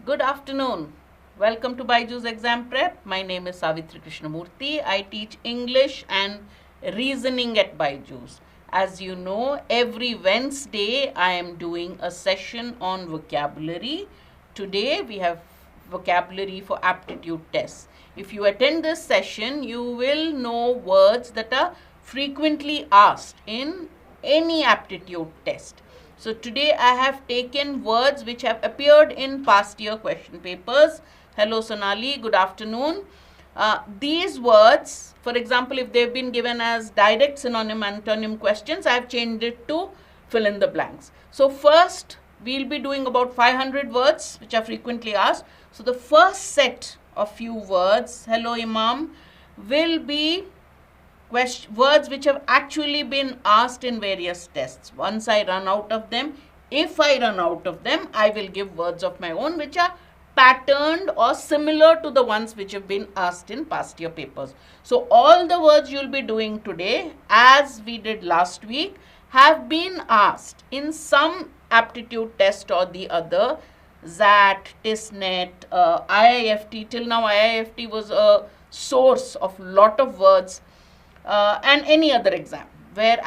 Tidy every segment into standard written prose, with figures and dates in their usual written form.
Good afternoon. Welcome to BYJU'S exam prep. My name is Savitri Krishnamurthy. I teach English and reasoning at BYJU'S. As you know, every Wednesday I am doing a session on vocabulary. Today we have vocabulary for aptitude tests. If you attend this session, you will know words that are frequently asked in any aptitude test. So today I have taken words which have appeared in past year question papers. Hello Sonali, good afternoon. These words, for example, if they've been given as direct synonym antonym questions, I have changed it to fill in the blanks. So first we'll be doing about 500 words which are frequently asked. So the first set of few words, hello Imam, will be words which have actually been asked in various tests. Once I run out of them, if I run out of them, I will give words of my own which are patterned or similar to the ones which have been asked in past year papers. So all the words you'll be doing today, as we did last week, have been asked in some aptitude test or the other. ZAT, TISNET, IIFT. Till now IIFT was a source of lot of words. And any other exam where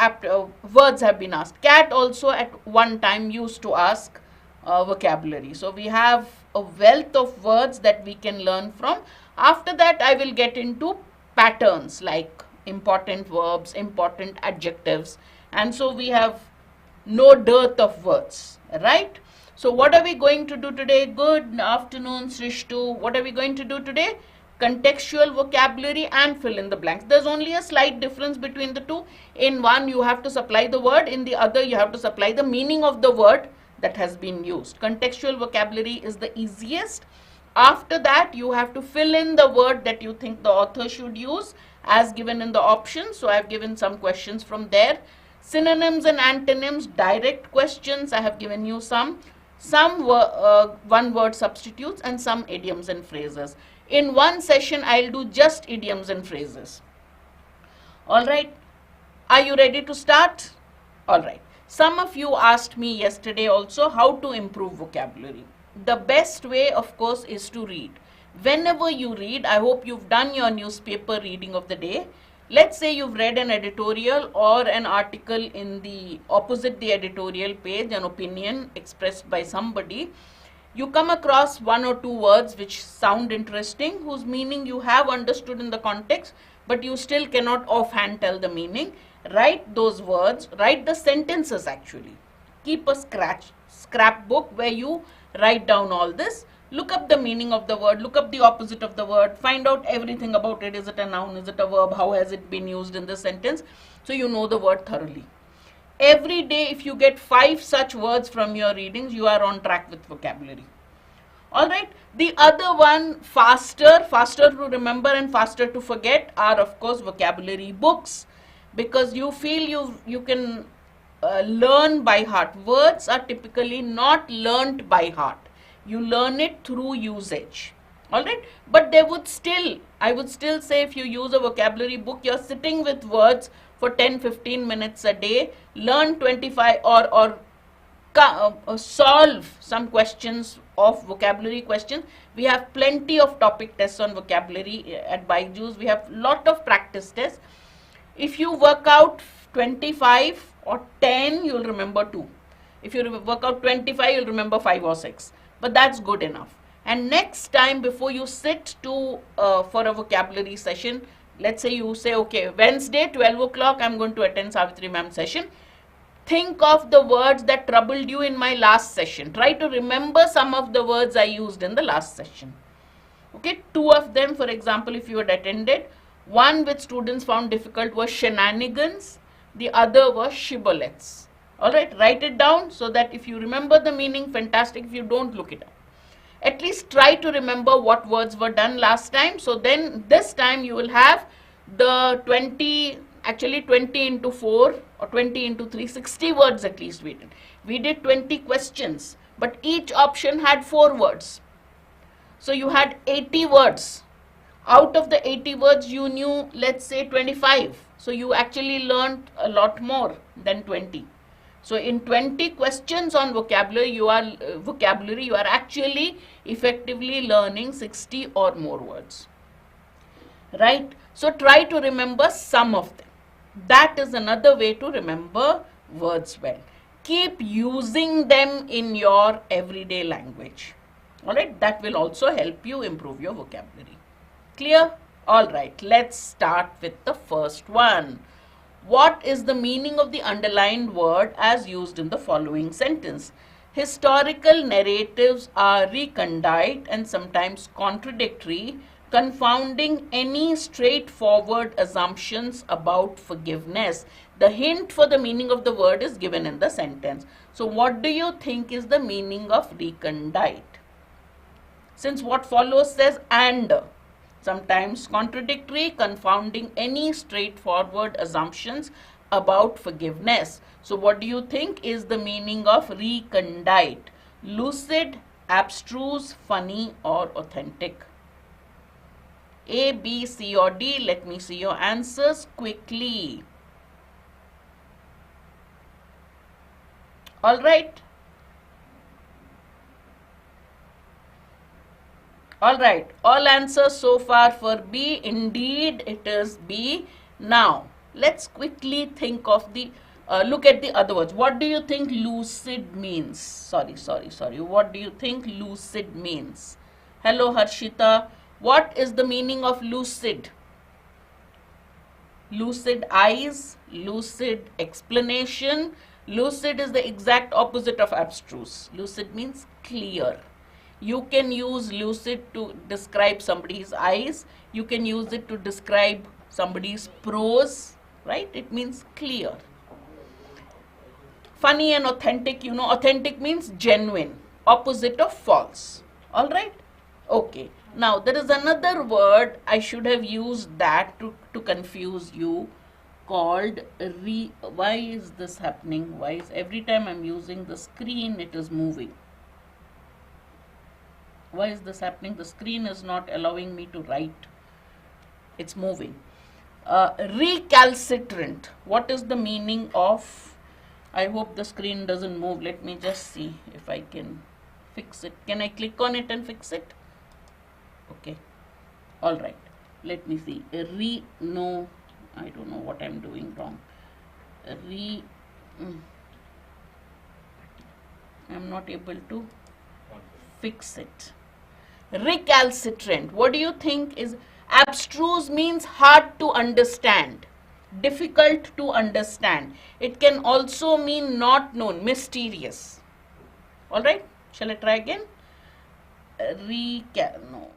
words have been asked. CAT also at one time used to ask vocabulary. So we have a wealth of words that we can learn from. After that, I will get into patterns like important verbs, important adjectives. And so we have no dearth of words, right? So what are we going to do today? Good afternoon, Srishtu. What are we going to do today? Contextual vocabulary and fill in the blanks. There's only a slight difference between the two. In one, you have to supply the word. In the other, you have to supply the meaning of the word that has been used. Contextual vocabulary is the easiest. After that, you have to fill in the word that you think the author should use as given in the options. So I've given some questions from there. Synonyms and antonyms, direct questions. I have given you some one word substitutes and some idioms and phrases. In one session, I'll do just idioms and phrases. All right. Are you ready to start? All right. Some of you asked me yesterday also how to improve vocabulary. The best way, of course, is to read. Whenever you read, I hope you've done your newspaper reading of the day. Let's say you've read an editorial or an article in the opposite the editorial page, an opinion expressed by somebody. You come across one or two words which sound interesting, whose meaning you have understood in the context, but you still cannot offhand tell the meaning. Write those words, write the sentences actually. Keep a scrapbook where you write down all this. Look up the meaning of the word, look up the opposite of the word, find out everything about it. Is it a noun, is it a verb, how has it been used in the sentence? So you know the word thoroughly. Every day, if you get 5 such words from your readings, you are on track with vocabulary. All right. The other one, faster to remember and faster to forget, are of course vocabulary books, because you feel you can learn by heart. Words are typically not learnt by heart. You learn it through usage. All right. But I would still say if you use a vocabulary book, you're sitting with words for 10-15 minutes a day, learn 25 or solve some questions of vocabulary questions. We have plenty of topic tests on vocabulary at BYJU'S. We have lot of practice tests. If you work out 25 or 10, you'll remember 2. If you work out 25, you'll remember 5 or 6. But that's good enough. And next time, before you sit for a vocabulary session, let's say you say, okay, Wednesday, 12 o'clock, I'm going to attend Savitri ma'am's session. Think of the words that troubled you in my last session. Try to remember some of the words I used in the last session. Okay, 2 of them, for example, if you had attended, one which students found difficult was shenanigans. The other was shibboleths. All right, write it down so that if you remember the meaning, fantastic. If you don't, look it up. At least try to remember what words were done last time. So then this time you will have the 20 into 4 or 20 into 3, 60 words at least we did. We did 20 questions, but each option had 4 words. So you had 80 words. Out of the 80 words you knew, let's say 25. So you actually learned a lot more than 20. So in 20 questions on vocabulary, you are actually effectively learning 60 or more words. Right? So try to remember some of them. That is another way to remember words well. Keep using them in your everyday language. Alright, that will also help you improve your vocabulary. Clear? Alright, let's start with the first one. What is the meaning of the underlined word as used in the following sentence? Historical narratives are recondite and sometimes contradictory, confounding any straightforward assumptions about forgiveness. The hint for the meaning of the word is given in the sentence. So, what do you think is the meaning of recondite? Since what follows says and, sometimes contradictory, confounding any straightforward assumptions about forgiveness. So, what do you think is the meaning of recondite? Lucid, abstruse, funny, or authentic? A, B, C, or D? Let me see your answers quickly. All right. All right, all answers so far for B. Indeed, it is B. Now, let's quickly think of the, look at the other words. What do you think lucid means? Sorry. What do you think lucid means? Hello, Harshita. What is the meaning of lucid? Lucid eyes, lucid explanation. Lucid is the exact opposite of abstruse. Lucid means clear. You can use lucid to describe somebody's eyes. You can use it to describe somebody's prose, right? It means clear. Funny and authentic, authentic means genuine, opposite of false. All right? Okay. Now, there is another word, I should have used that to confuse you, called why is this happening? Why is every time I'm using the screen, it is moving? Why is this happening? The screen is not allowing me to write. It's moving. Recalcitrant. What is the meaning of? I hope the screen doesn't move. Let me just see if I can fix it. Can I click on it and fix it? Okay. All right. Let me see. No, I don't know what I'm doing wrong. I'm not able to fix it. Recalcitrant. What do you think is abstruse? Means hard to understand, difficult to understand. It can also mean not known, mysterious. All right, shall I try again? No.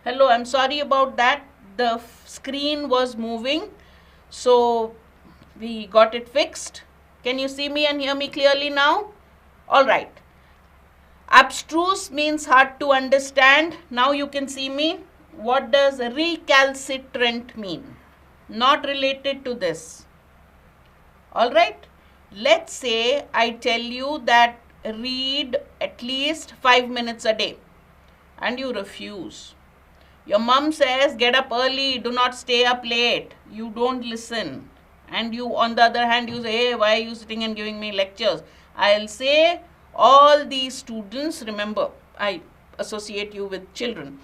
Hello, I'm sorry about that. The screen was moving, so we got it fixed. Can you see me and hear me clearly now? All right. Abstruse means hard to understand. Now you can see me. What does recalcitrant mean? Not related to this. All right. Let's say I tell you that read at least 5 minutes a day and you refuse. Your mom says get up early, do not stay up late. You don't listen. And you, on the other hand, you say, hey, why are you sitting and giving me lectures? I'll say, all these students, remember, I associate you with children,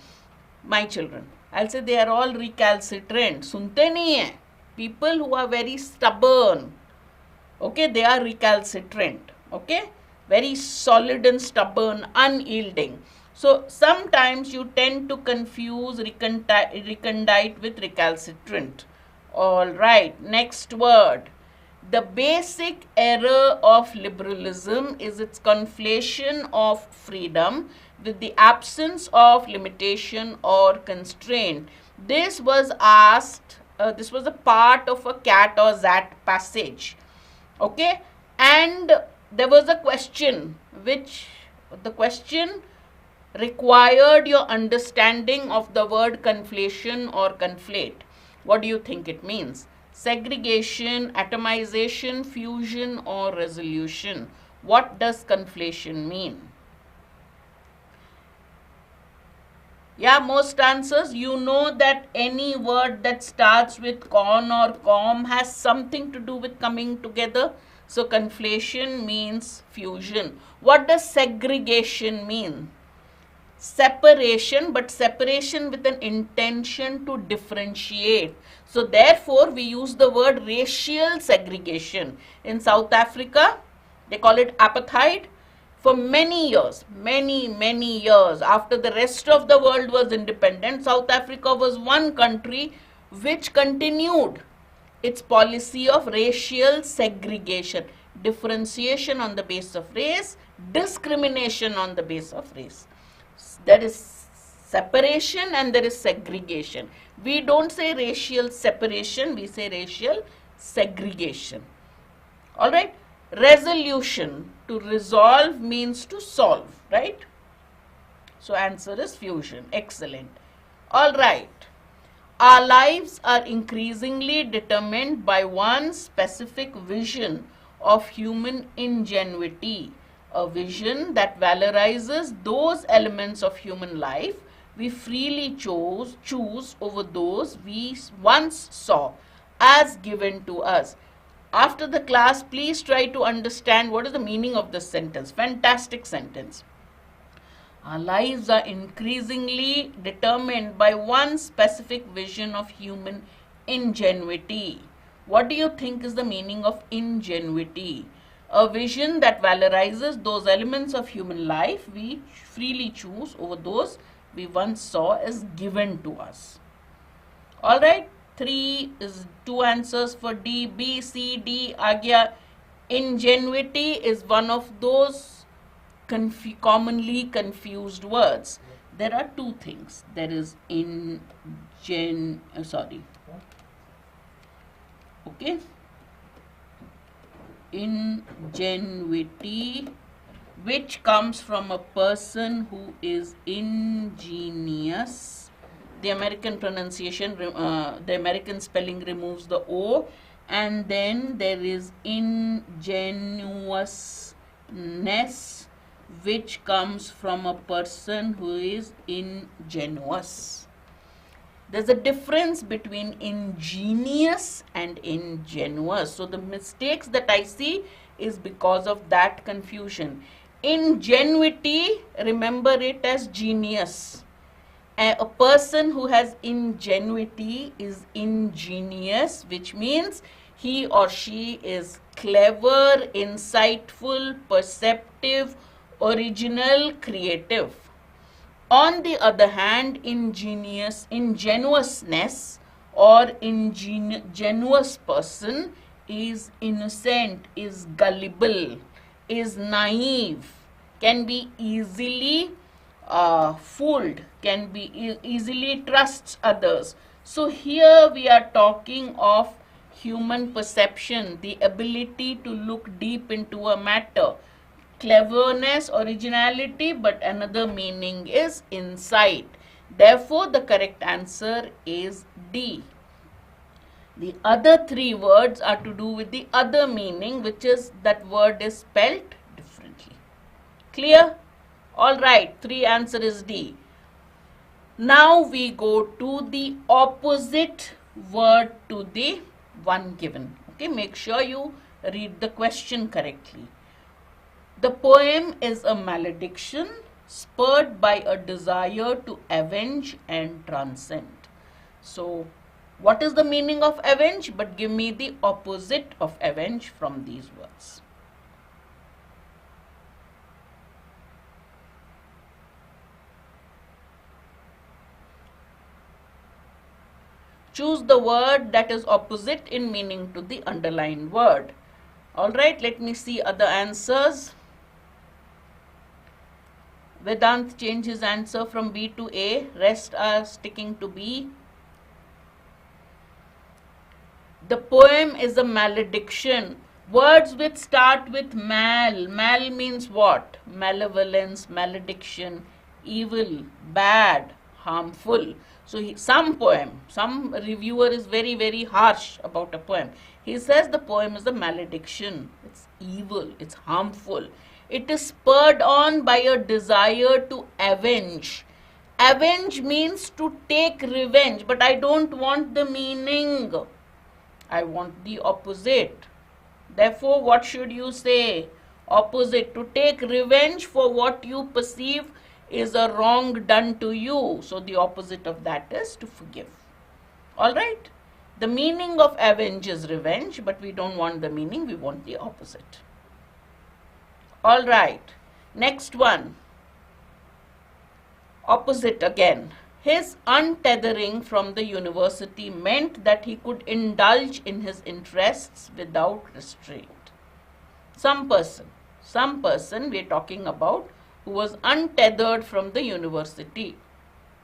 my children. I'll say they are all recalcitrant. Sunte nahi hai. People who are very stubborn. Okay, they are recalcitrant. Okay, very solid and stubborn, unyielding. So sometimes you tend to confuse recondite with recalcitrant. All right, next word. The basic error of liberalism is its conflation of freedom with the absence of limitation or constraint. This was asked, this was a part of a cat or zat passage. Okay, and there was a question which the question required your understanding of the word conflation or conflate. What do you think it means? Segregation, atomization, fusion, or resolution? What does conflation mean? Yeah, most answers. You know that any word that starts with con or com has something to do with coming together. So conflation means fusion. What does segregation mean? Separation, but separation with an intention to differentiate. So therefore, we use the word racial segregation. In South Africa, they call it apartheid. For many years, many years, after the rest of the world was independent, South Africa was one country which continued its policy of racial segregation, differentiation on the basis of race, discrimination on the basis of race. There is separation and there is segregation. We don't say racial separation, we say racial segregation. All right. Resolution, to resolve means to solve, right? So answer is fusion. Excellent. All right. Our lives are increasingly determined by one specific vision of human ingenuity, a vision that valorizes those elements of human life we freely choose over those we once saw as given to us. After the class, please try to understand what is the meaning of this sentence. Fantastic sentence. Our lives are increasingly determined by one specific vision of human ingenuity. What do you think is the meaning of ingenuity? A vision that valorizes those elements of human life we freely choose over those we once saw as given to us. All right. 3 is 2 answers for D. B, C, D. Agya. Ingenuity is one of those commonly confused words. There are two things. There is ingenuity, which comes from a person who is ingenious. The American pronunciation, the American spelling removes the O, and then there is ingenuousness, which comes from a person who is ingenuous. There's a difference between ingenious and ingenuous. So the mistakes that I see is because of that confusion. Ingenuity, remember it as genius. A person who has ingenuity is ingenious, which means he or she is clever, insightful, perceptive, original, creative. On the other hand, ingenuousness or ingenuous person is innocent, is gullible, is naive, can be easily fooled, can be easily trusts others. So here we are talking of human perception, the ability to look deep into a matter. Cleverness, originality, but another meaning is insight. Therefore, the correct answer is D. The other three words are to do with the other meaning, which is that word is spelt differently. Clear? Alright, 3 answer is D. Now we go to the opposite word to the one given. Okay, make sure you read the question correctly. The poem is a malediction spurred by a desire to avenge and transcend. So, what is the meaning of avenge? But give me the opposite of avenge from these words. Choose the word that is opposite in meaning to the underlined word. Alright, let me see other answers. Vedant changed his answer from B to A. Rest are sticking to B. The poem is a malediction. Words which start with mal. Mal means what? Malevolence, malediction, evil, bad, harmful. So some reviewer is very, very harsh about a poem. He says the poem is a malediction. It's evil, it's harmful. It is spurred on by a desire to avenge. Avenge means to take revenge, but I don't want the meaning. I want the opposite. Therefore, what should you say? Opposite. To take revenge for what you perceive is a wrong done to you. So, the opposite of that is to forgive. Alright? The meaning of avenge is revenge, but we don't want the meaning, we want the opposite. Alright. Next one. Opposite again. His untethering from the university meant that he could indulge in his interests without restraint. Some person we are talking about who was untethered from the university,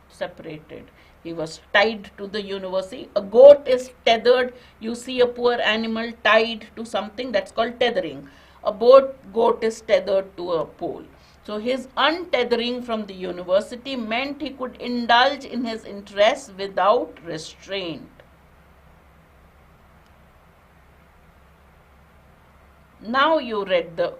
separated. He was tied to the university. A goat is tethered. You see a poor animal tied to something, that's called tethering. A goat is tethered to a pole. So his untethering from the university meant he could indulge in his interests without restraint. Now you read the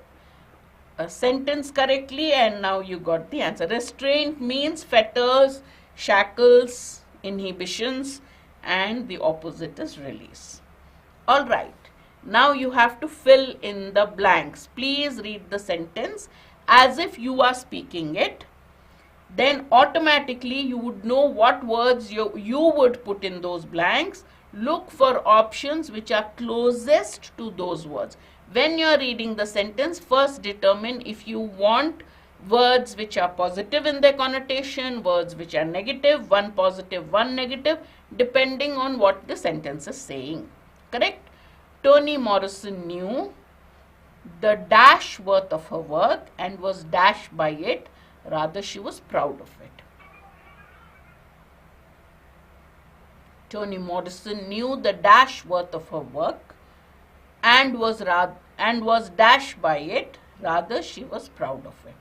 sentence correctly and now you got the answer. Restraint means fetters, shackles, inhibitions, and the opposite is release. Alright, now you have to fill in the blanks. Please read the sentence as if you are speaking it. Then automatically you would know what words you would put in those blanks. Look for options which are closest to those words. When you are reading the sentence, first determine if you want words which are positive in their connotation, words which are negative, one positive, one negative, depending on what the sentence is saying. Correct? Toni Morrison knew the dash worth of her work and was dashed by it. Rather, she was proud of it. Toni Morrison knew the dash worth of her work and was dashed by it. Rather, she was proud of it.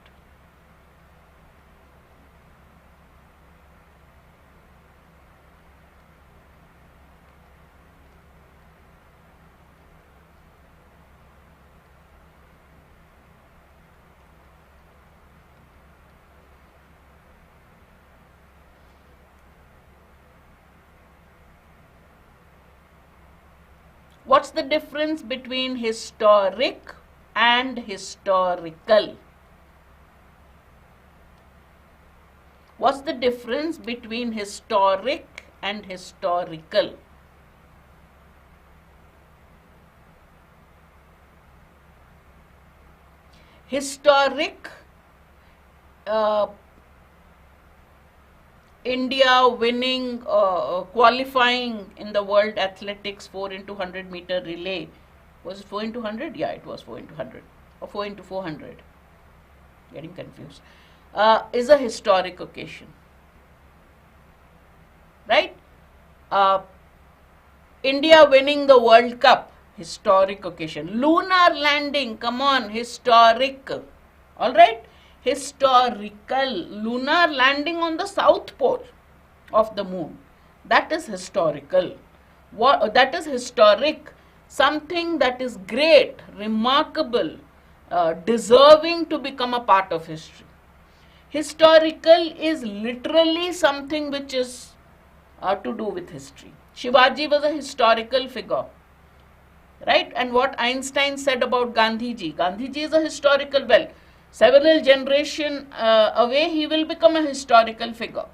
What's the difference between historic and historical? What's the difference between historic and historical? Historic, India winning, qualifying in the World Athletics 4 into 100 meter relay. Was it 4 into 100? Yeah, it was 4 into 100 or 4 into 400. Getting confused. is a historic occasion. Right? India winning the World Cup, historic occasion. Lunar landing, come on, historic. Alright? Historical. Lunar landing on the south pole of the moon. That is historical. That is historic. Something that is great, remarkable, deserving to become a part of history. Historical is literally something which is to do with history. Shivaji was a historical figure, right? And what Einstein said about Gandhiji, Gandhiji is a historical, well, several generations away he will become a historical figure.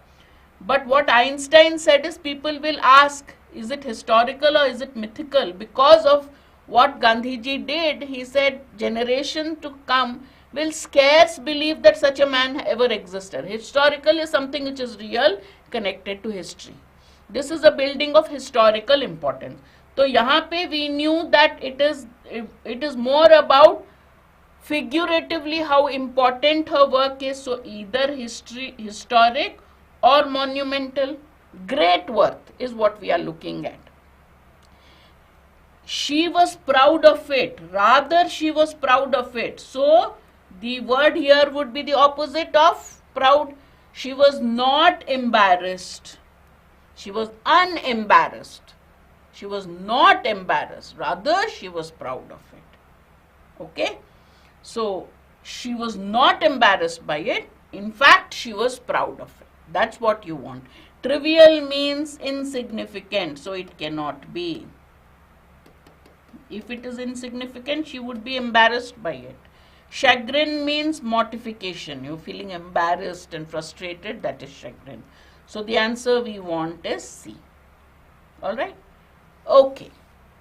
But what Einstein said is, people will ask, is it historical or is it mythical? Because of what Gandhiji did, he said, generation to come will scarce believe that such a man ever existed. Historical is something which is real, connected to history. This is a building of historical importance. So यहाँ पे we knew that it is more about figuratively how important her work is. So either historic or monumental. Great worth is what we are looking at. She was proud of it. Rather, she was proud of it. So the word here would be the opposite of proud. She was not embarrassed. She was unembarrassed. She was not embarrassed. Rather, she was proud of it. Okay? So, she was not embarrassed by it. In fact, she was proud of it. That's what you want. Trivial means insignificant. So, it cannot be. If it is insignificant, she would be embarrassed by it. Chagrin means mortification. You're feeling embarrassed and frustrated. That is chagrin. So the answer we want is C. Alright? Okay.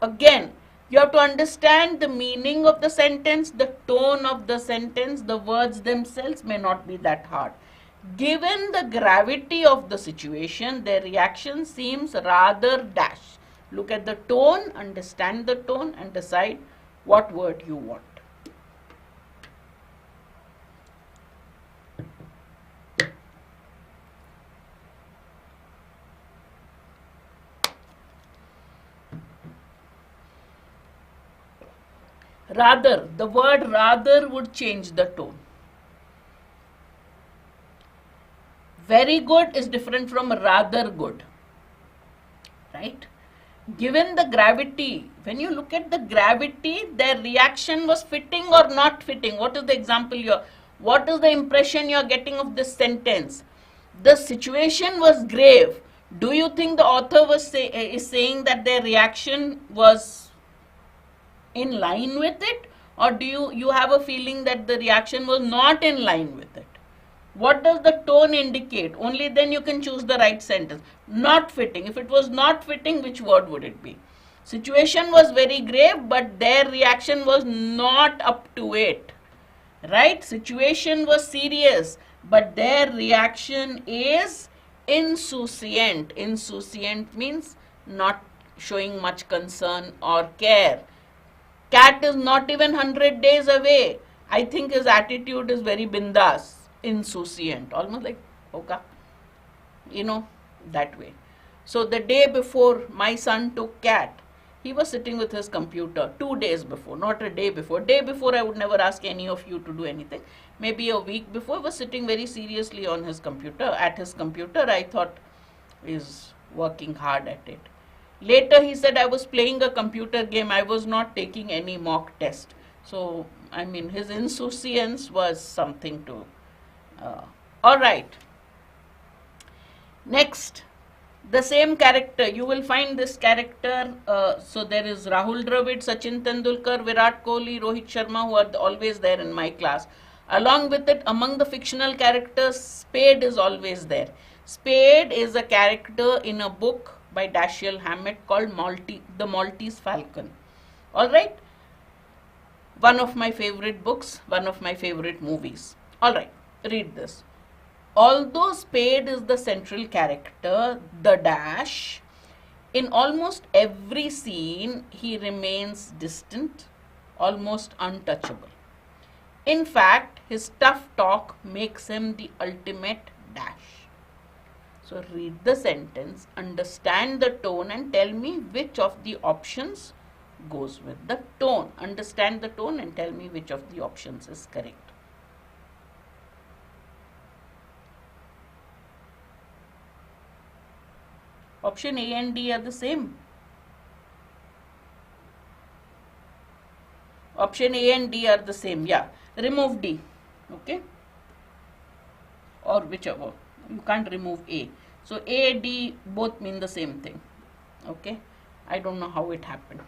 Again, you have to understand the meaning of the sentence, the tone of the sentence. The words themselves may not be that hard. Given the gravity of the situation, their reaction seems rather dash. Look at the tone, understand the tone, and decide what word you want. Rather, the word rather would change the tone. Very good is different from rather good. Right? Given the gravity, when you look at the gravity, their reaction was fitting or not fitting. What is the example here? What is the impression you are getting of this sentence? The situation was grave. Do you think the author is saying that their reaction was in line with it, or do you have a feeling that the reaction was not in line with it? What does the tone indicate? Only then you can choose the right sentence. Not fitting. If it was not fitting, which word would it be? Situation was very grave, but their reaction was not up to it. Right? Situation was serious, but their reaction is insouciant. Insouciant means not showing much concern or care. Cat is not even 100 days away. I think his attitude is very bindas, insouciant, almost like, okay, you know, that way. So the day before my son took cat, he was sitting with his computer 2 days before, not a day before. Day before I would never ask any of you to do anything. Maybe a week before, he was sitting very seriously on his computer. At his computer, I thought he's working hard at it. Later he said, I was playing a computer game, I was not taking any mock test. So, I mean, his insouciance was something to... Alright. Next, the same character. You will find this character. So, there is Rahul Dravid, Sachin Tendulkar, Virat Kohli, Rohit Sharma, who are always there in my class. Along with it, among the fictional characters, Spade is always there. Spade is a character in a book by Dashiell Hammett called The Maltese Falcon. Alright? One of my favorite books, one of my favorite movies. Alright, read this. Although Spade is the central character, the dash, in almost every scene, he remains distant, almost untouchable. In fact, His tough talk makes him the ultimate dash. So read the sentence, understand the tone and tell me which of the options goes with the tone. Understand the tone and tell me which of the options is correct. Option A and D are the same. Option A and D are the same. Yeah. Remove D. Okay. Or whichever. You can't remove A. So A, D both mean the same thing. Okay. I don't know how it happened.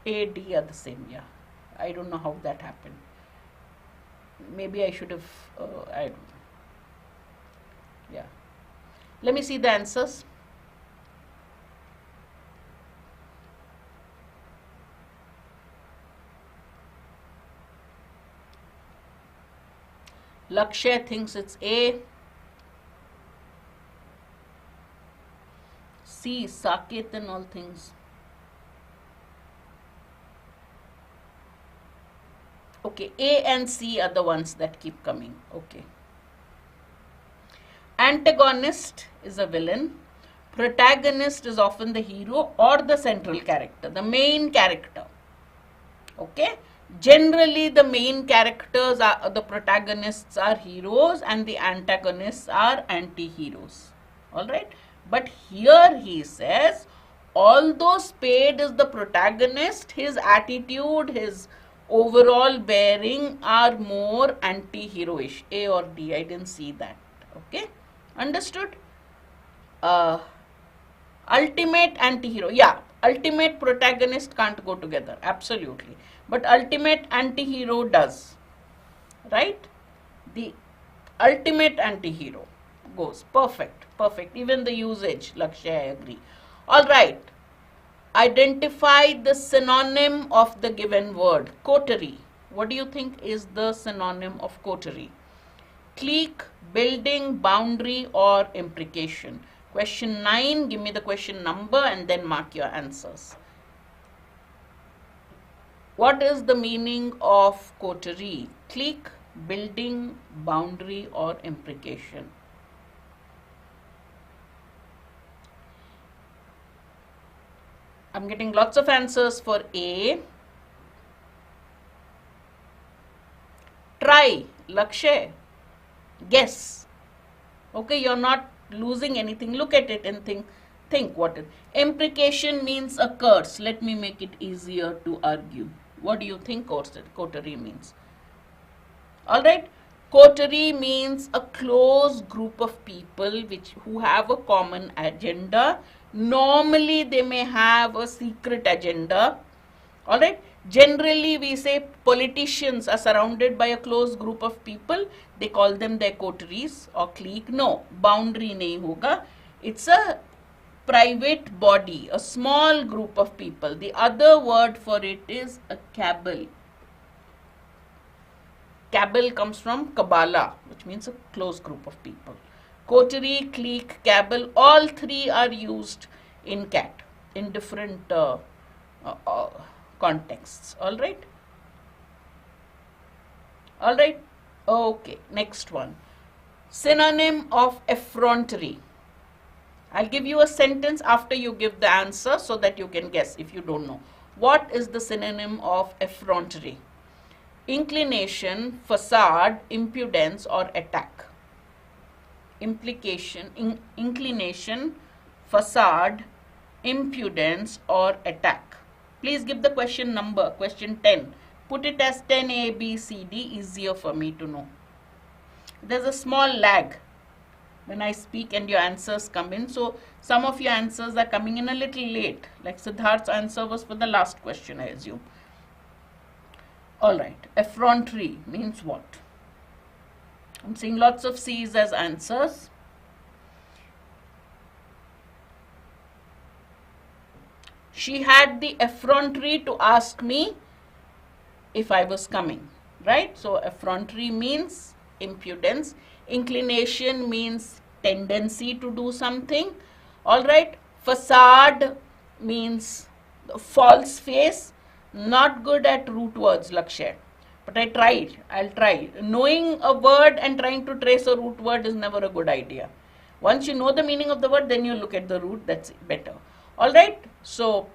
A, D are the same. Yeah. I don't know how that happened. Maybe I should have, I don't know. Yeah. Let me see the answers. Lakshay thinks it's A. C, Saket and all things. Okay, A and C are the ones that keep coming. Okay. Antagonist is a villain. Protagonist is often the hero or the central character, the main character. Okay. Generally, the main characters are, the protagonists are heroes and the antagonists are anti-heroes. Alright. But here he says, although Spade is the protagonist, his attitude, his overall bearing are more anti-heroish. A or D, I didn't see that. Okay. Understood? Ultimate anti-hero. Yeah. Ultimate protagonist can't go together. Absolutely. But ultimate anti-hero does. Right? The ultimate anti-hero goes. Perfect. Perfect. Even the usage, Lakshay, I agree. Alright. Identify the synonym of the given word. Quotery. What do you think is the synonym of quotery? Clique, building, boundary or imprecation. Question 9, give me the question number and then mark your answers. What is the meaning of quotery? Clique, building, boundary or imprecation. I'm getting lots of answers for A. Try, Lakshay. Guess. Okay, you're not losing anything. Look at it and think what it. Imprecation means a curse. Let me make it easier to argue. What do you think quotery means? Alright. Quotery means a close group of people who have a common agenda. Normally they may have a secret agenda. Alright. Generally we say politicians are surrounded by a close group of people. They call them their coteries or clique. No, boundary nahi hoga. It's a private body, a small group of people. The other word for it is a cabal. Cabal comes from Kabbalah, which means a close group of people. Coterie, clique, cabal, all three are used in CAT in different contexts. Alright? Alright? Okay, next one. Synonym of effrontery. I'll give you a sentence after you give the answer so that you can guess if you don't know. What is the synonym of effrontery? Inclination, facade, impudence or attack. Inclination, facade, impudence or attack. Please give the question number, question 10. Put it as 10 A, B, C, D, easier for me to know. There's a small lag when I speak and your answers come in. So some of your answers are coming in a little late. Like Siddharth's answer was for the last question, I assume. Alright, effrontery means what? I'm seeing lots of C's as answers. She had the effrontery to ask me if I was coming, right? So effrontery means impudence. Inclination means tendency to do something. Alright, facade means False face, not good at root words, Lakshay. But I tried. I'll try. Knowing a word and trying to trace a root word is never a good idea. Once you know the meaning of the word, then you look at the root. That's better. All right. So,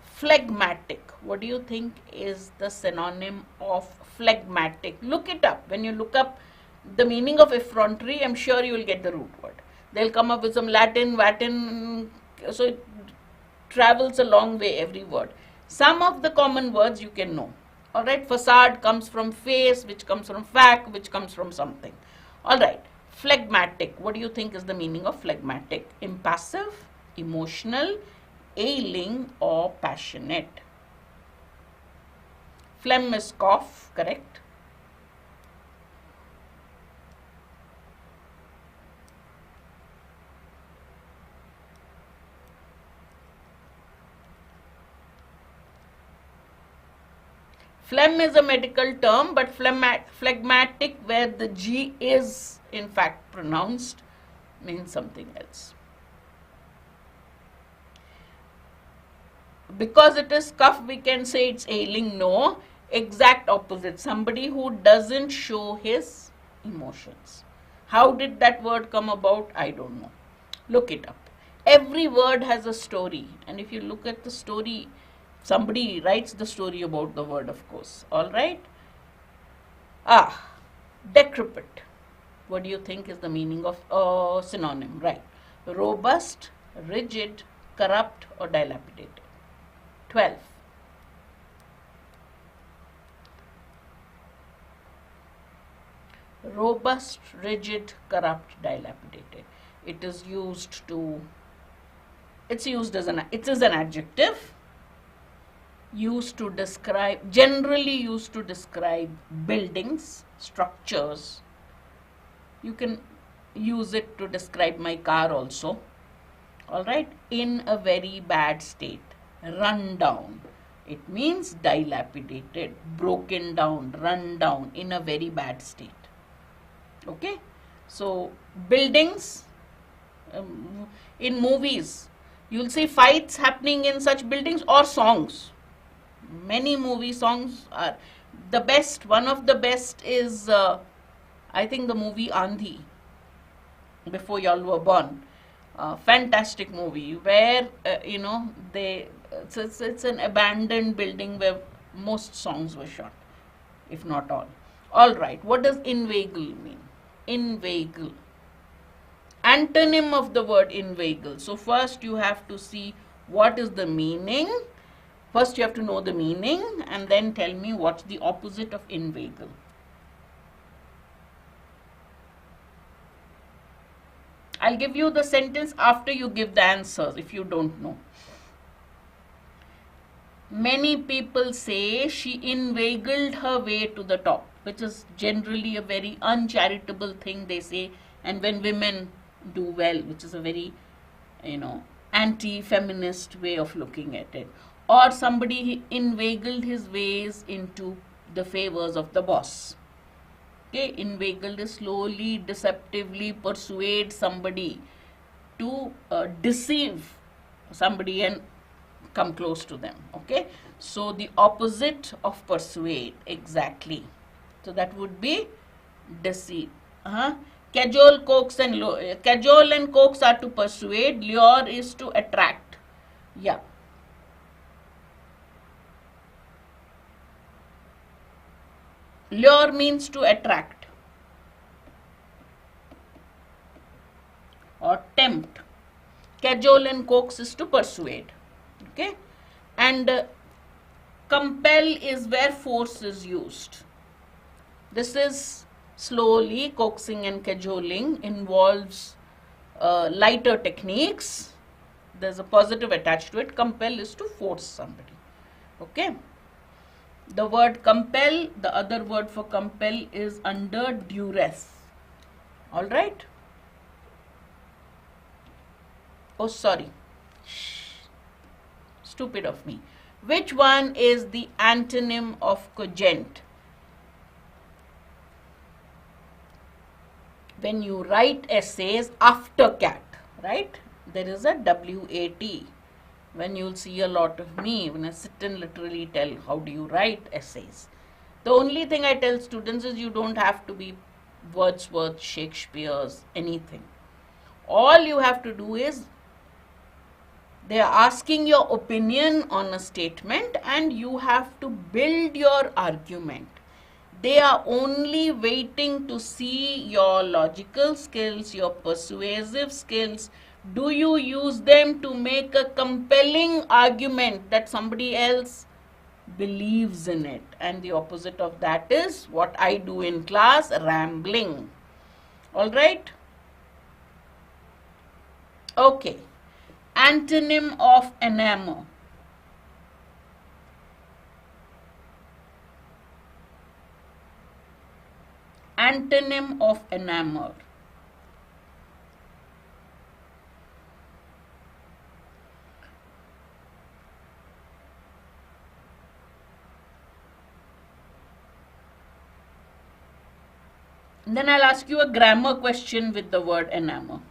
phlegmatic. What do you think is the synonym of phlegmatic? Look it up. When you look up the meaning of effrontery, I'm sure you will get the root word. They'll come up with some Latin. So it travels a long way, every word. Some of the common words you can know. Alright, facade comes from face, which comes from fact, which comes from something. Alright, phlegmatic. What do you think is the meaning of phlegmatic? Impassive, emotional, ailing, or passionate. Phlegm is cough, correct? Phlegm is a medical term, but phlegmatic, where the G is in fact pronounced, means something else. Because it is cough, we can say it's ailing. No, exact opposite. Somebody who doesn't show his emotions. How did that word come about? I don't know. Look it up. Every word has a story, and if you look at the story, somebody writes the story about the word, of course. All right. Decrepit. What do you think is the meaning of synonym? Right. Robust, rigid, corrupt, or dilapidated. 12. Robust, rigid, corrupt, dilapidated. It is used to, it is an adjective, used to describe, generally used to describe buildings, structures. You can use it to describe my car also. Alright, in a very bad state, run down. It means dilapidated, broken down, run down, in a very bad state. Okay, so buildings, in movies, you'll see fights happening in such buildings, or songs. Many movie songs are the best. One of the best is, I think, the movie Andhi, before y'all were born. Fantastic movie where, it's an abandoned building where most songs were shot, if not all. Alright, what does inveigle mean? Inveigle. Antonym of the word inveigle. So first you have to see what is the meaning. First you have to know the meaning and then tell me what's the opposite of inveigle. I'll give you the sentence after you give the answers if you don't know. Many people say she inveigled her way to the top, which is generally a very uncharitable thing they say, and when women do well, which is a very, anti-feminist way of looking at it. Or somebody inveigled his ways into the favors of the boss. Okay, inveigled is slowly, deceptively persuade somebody to deceive somebody and come close to them. Okay, so the opposite of persuade, exactly. So that would be deceive. Cajole, coax and lure. Cajole and coax are to persuade. Lure is to attract. Yeah. Lure means to attract or tempt. Cajole and coax is to persuade. Okay, and compel is where force is used. This is slowly. Coaxing and cajoling involves lighter techniques. There's a positive attached to it. Compel is to force somebody. Okay. The word compel, the other word for compel is under duress. Alright? Oh, sorry. Stupid of me. Which one is the antonym of cogent? When you write essays after cat, right? There is a WAT. when you'll see a lot of me, when I sit and literally tell how do you write essays. The only thing I tell students is you don't have to be Wordsworth, Shakespeare's, anything. All you have to do is, they are asking your opinion on a statement and you have to build your argument. They are only waiting to see your logical skills, your persuasive skills. Do you use them to make a compelling argument that somebody else believes in it? And the opposite of that is what I do in class, rambling. All right? Okay. Antonym of enamor. Antonym of enamor. And then I'll ask you a grammar question with the word enamor.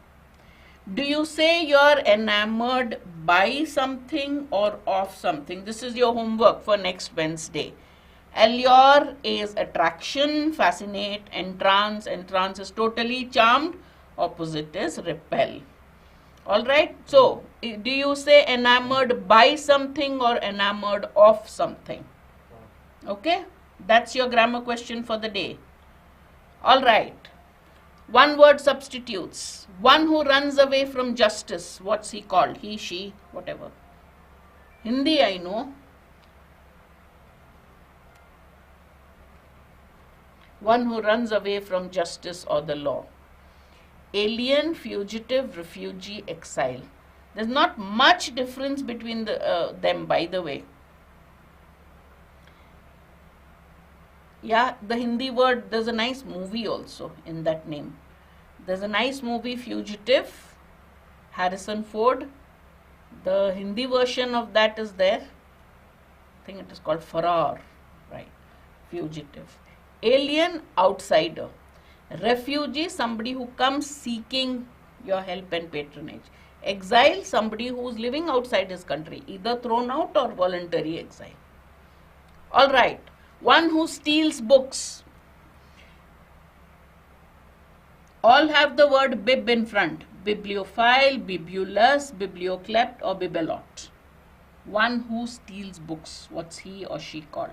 Do you say you're enamored by something or of something? This is your homework for next Wednesday. Allure is attraction, fascinate, entrance. Entrance is totally charmed. Opposite is repel. Alright, so do you say enamored by something or enamored of something? Okay, that's your grammar question for the day. Alright. One word substitutes. One who runs away from justice. What's he called? He, she, whatever. Hindi I know. One who runs away from justice or the law. Alien, fugitive, refugee, exile. There's not much difference between them, by the way. Yeah, the Hindi word, there's a nice movie also in that name. There's a nice movie, Fugitive, Harrison Ford. The Hindi version of that is there. I think it is called Farar, right? Fugitive. Alien, outsider. Refugee, somebody who comes seeking your help and patronage. Exile, somebody who is living outside his country, either thrown out or voluntary exile. All right. One who steals books. All have the word bib in front. Bibliophile, bibulus, biblioclept or bibelot. One who steals books. What's he or she called?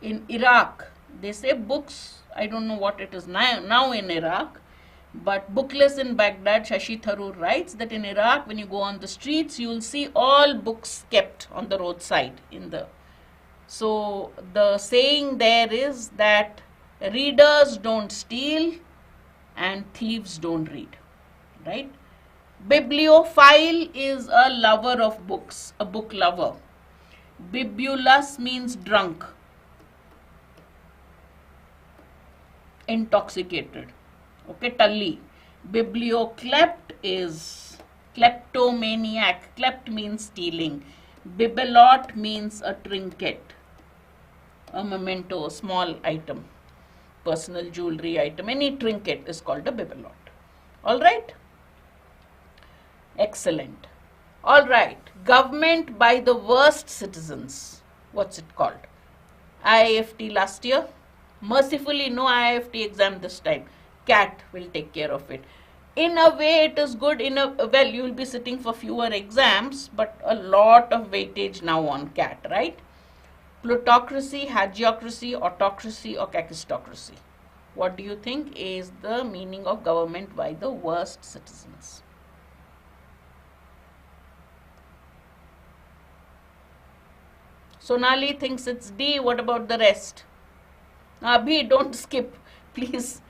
In Iraq, they say books. I don't know what it is now in Iraq. But Bookless in Baghdad, Shashi Tharoor writes that in Iraq, when you go on the streets, you will see all books kept on the roadside. So the saying there is that readers don't steal and thieves don't read, right? Bibliophile is a lover of books, a book lover. Bibulus means drunk, intoxicated. Okay, Tully. Biblioclept is kleptomaniac. Klept means stealing. Bibelot means a trinket, a memento, a small item, personal jewelry item. Any trinket is called a bibelot. All right? Excellent. All right. Government by the worst citizens. What's it called? IIFT last year. Mercifully, no IIFT exam this time. CAT will take care of it. In a way, it is good. Well, you will be sitting for fewer exams, but a lot of weightage now on CAT, right? Plutocracy, hagiocracy, autocracy, or kakistocracy. What do you think is the meaning of government by the worst citizens? Sonali thinks it's D. What about the rest? Abhi, don't skip. Please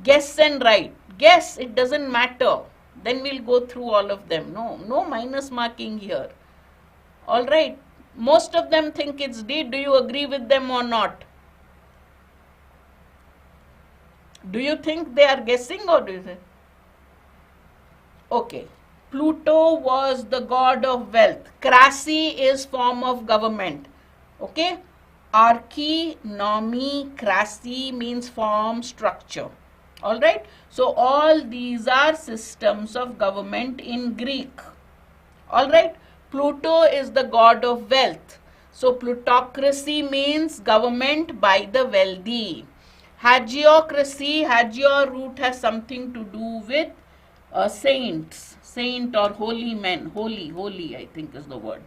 guess and write. Guess, it doesn't matter. Then we'll go through all of them. No minus marking here. All right. Most of them think it's D. Do you agree with them or not? Do you think they are guessing or do you think? Okay. Pluto was the god of wealth. Krasi is form of government. Okay. Archi, nomi, krasi means form, structure. All right. So all these are systems of government in Greek. Alright, Pluto is the god of wealth. So plutocracy means government by the wealthy. Hagiocracy, hagio root has something to do with saints, saint or holy men, holy I think is the word.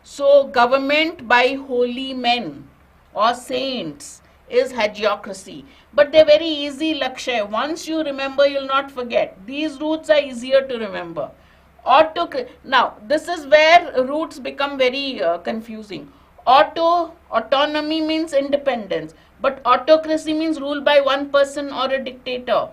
So government by holy men or saints is hagiocracy. But they're very easy, Lakshay. Once you remember, you'll not forget. These roots are easier to remember. Now, this is where roots become very confusing. Autonomy means independence, but autocracy means rule by one person or a dictator.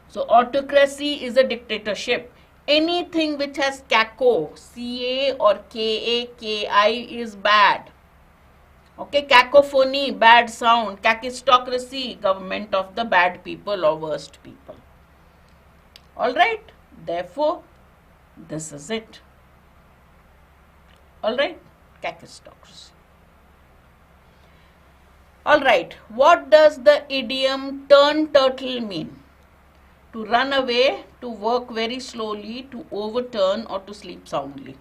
So autocracy is a dictatorship. Anything which has caco, C-A or K-A-K-I is bad. Okay, cacophony, bad sound. Kakistocracy, government of the bad people or worst people. Alright, therefore, this is it. Alright, kakistocracy. Alright, what does the idiom turn turtle mean? To run away, to work very slowly, to overturn, or to sleep soundly.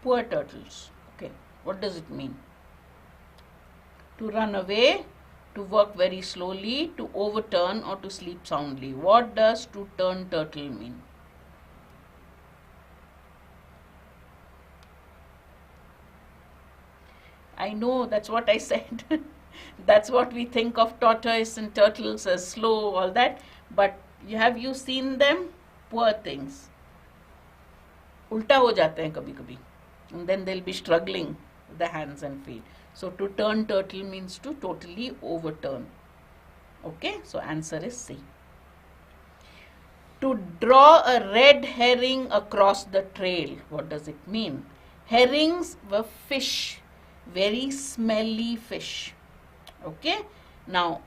Poor turtles. Okay, what does it mean? To run away, to work very slowly, to overturn, or to sleep soundly. What does to turn turtle mean? I know, that's what I said. That's what we think of tortoise and turtles as slow, all that. But have you seen them? Poor things. Ulta ho jate hain kabhi kabhi. And then they'll be struggling with the hands and feet. So to turn turtle means to totally overturn. Okay, so answer is C. To draw a red herring across the trail. What does it mean? Herrings were fish, very smelly fish. Okay, now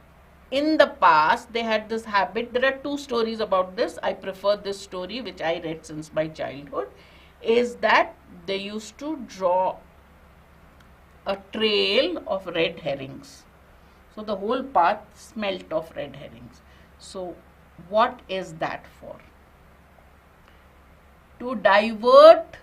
in the past they had this habit. There are two stories about this. I prefer this story, which I read since my childhood, is that they used to draw a trail of red herrings. So the whole path smelt of red herrings. So what is that for? To divert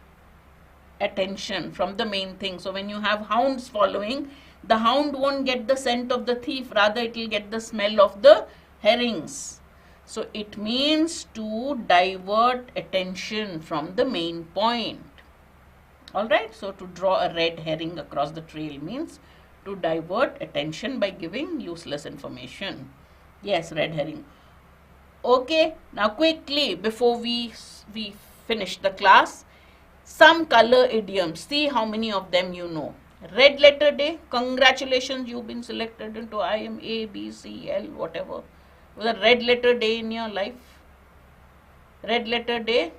attention from the main thing. So when you have hounds following, the hound won't get the scent of the thief, rather it will get the smell of the herrings. So it means to divert attention from the main point. Alright, so to draw a red herring across the trail means to divert attention by giving useless information. Yes, red herring. Okay, now quickly before we finish the class, some color idioms. See how many of them you know. Red letter day, congratulations, you've been selected into IM A, B, C, L, whatever. It was a red letter day in your life. Red letter day,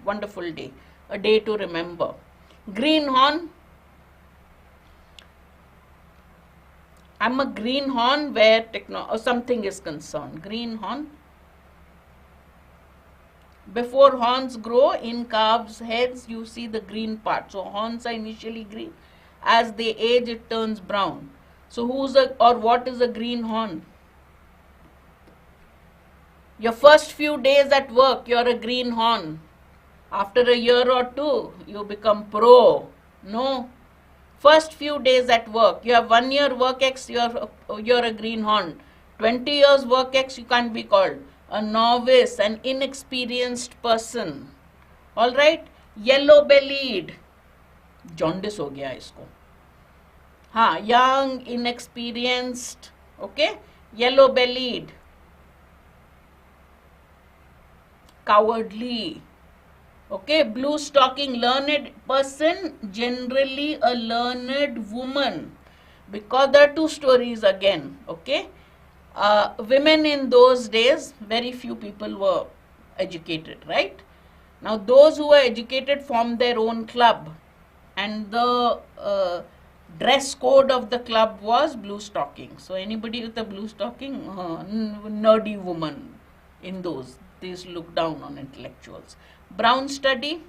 wonderful day. A day to remember. Greenhorn. I'm a greenhorn where something is concerned. Greenhorn. Before horns grow in calves' heads, you see the green part. So horns are initially green. As they age, it turns brown. So what is a greenhorn? Your first few days at work, you're a greenhorn. After a year or two, you become pro. No. First few days at work, you have 1 year work ex, you're a greenhorn. 20 years work ex, you can't be called. A novice, an inexperienced person. Alright? Yellow bellied. Jaundice हो गया इसको. हाँ, young, inexperienced. Okay? Yellow bellied. Cowardly. Okay? Blue stocking, learned person, generally a learned woman. Because there are two stories again. Okay? Women in those days, very few people were educated, right? Now those who were educated formed their own club, and the dress code of the club was blue stocking. So anybody with a blue stocking, nerdy woman in those. They used to look down on intellectuals. Brown study,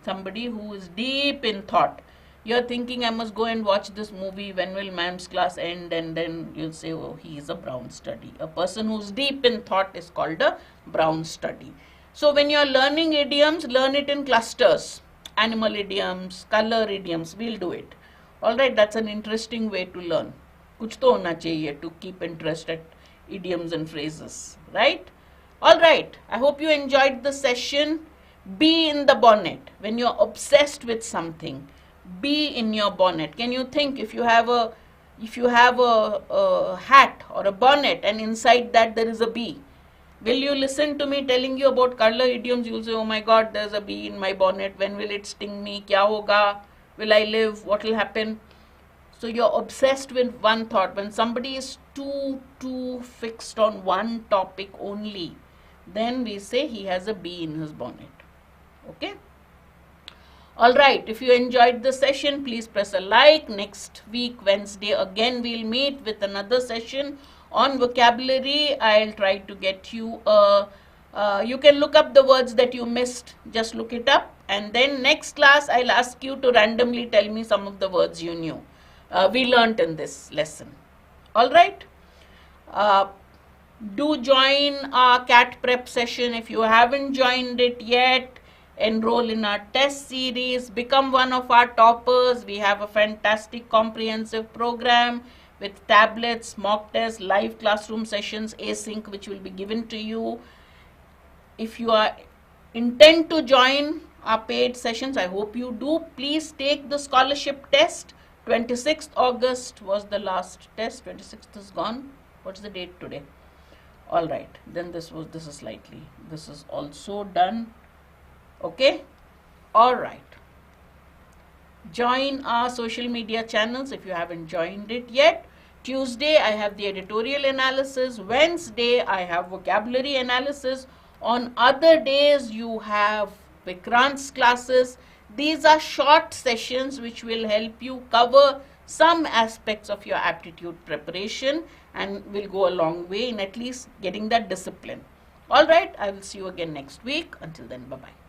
somebody who is deep in thought. You're thinking, I must go and watch this movie, when will ma'am's class end? And then you'll say, oh, he is a brown study. A person who's deep in thought is called a brown study. So when you are learning idioms, learn it in clusters. Animal idioms, color idioms, we'll do it. Alright, that's an interesting way to learn. Kuch to hona chahiye to keep interest at idioms and phrases, right? Alright, I hope you enjoyed the session. Be in the bonnet. When you're obsessed with something, be in your bonnet. Can you think if you have a hat or a bonnet and inside that there is a bee? Will you listen to me telling you about color idioms? You'll say, oh my god, there's a bee in my bonnet. When will it sting me? Kya hoga? Will I live? What will happen? So you're obsessed with one thought. When somebody is too fixed on one topic only, then we say he has a bee in his bonnet. Okay? Alright, if you enjoyed the session, please press a like. Next week, Wednesday, again we'll meet with another session on vocabulary. I'll try to get you you can look up the words that you missed. Just look it up. And then next class, I'll ask you to randomly tell me some of the words you knew. We learnt in this lesson. Alright? Do join our CAT prep session. If you haven't joined it yet, enroll in our test series, become one of our toppers. We have a fantastic comprehensive program with tablets, mock tests, live classroom sessions, async, which will be given to you. If you are intent to join our paid sessions, I hope you do. Please take the scholarship test. 26th August was the last test. 26th is gone. What's the date today? All right. Then this is also done. Okay. All right. Join our social media channels if you haven't joined it yet. Tuesday, I have the editorial analysis. Wednesday, I have vocabulary analysis. On other days, you have Vikrant's classes. These are short sessions which will help you cover some aspects of your aptitude preparation and will go a long way in at least getting that discipline. All right, I will see you again next week. Until then, bye-bye.